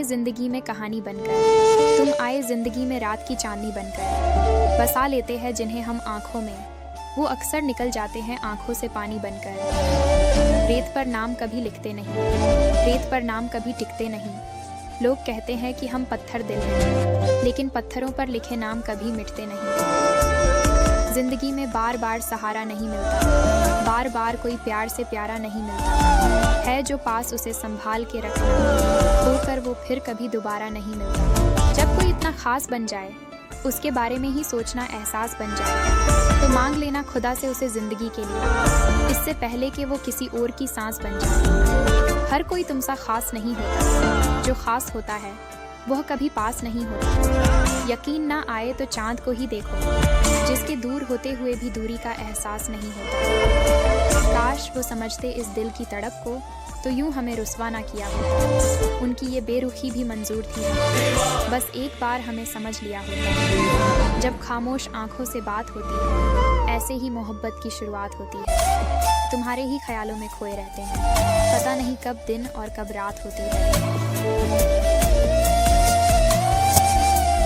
जिंदगी में कहानी बनकर, तुम आए जिंदगी में रात की चांदनी बनकर। बसा लेते हैं जिन्हें हम आंखों में, वो अक्सर निकल जाते हैं आंखों से पानी बनकर। रेत पर नाम कभी लिखते नहीं, रेत पर नाम कभी टिकते नहीं। लोग कहते हैं कि हम पत्थर दिल हैं, लेकिन पत्थरों पर लिखे नाम कभी मिटते नहीं। जिंदगी में बार बार सहारा नहीं मिलता, बार बार कोई प्यार से प्यारा नहीं मिलता। है जो पास उसे संभाल के रखना, होकर वो फिर कभी दोबारा नहीं मिलता। जब कोई इतना खास बन जाए, उसके बारे में ही सोचना एहसास बन जाए, तो मांग लेना खुदा से उसे जिंदगी के लिए, इससे पहले कि वो किसी और की सांस बन जाए। हर कोई तुमसा खास नहीं होता, जो खास होता है वह कभी पास नहीं होता। यकीन ना आए तो चांद को ही देखो, जिसके दूर होते हुए भी दूरी का एहसास नहीं होता। काश वो समझते इस दिल की तड़प को, तो यूं हमें रुस्वा ना किया होता। उनकी ये बेरुखी भी मंजूर थी, बस एक बार हमें समझ लिया होता। जब खामोश आंखों से बात होती है, ऐसे ही मोहब्बत की शुरुआत होती है। तुम्हारे ही ख्यालों में खोए रहते हैं, पता नहीं कब दिन और कब रात होती है।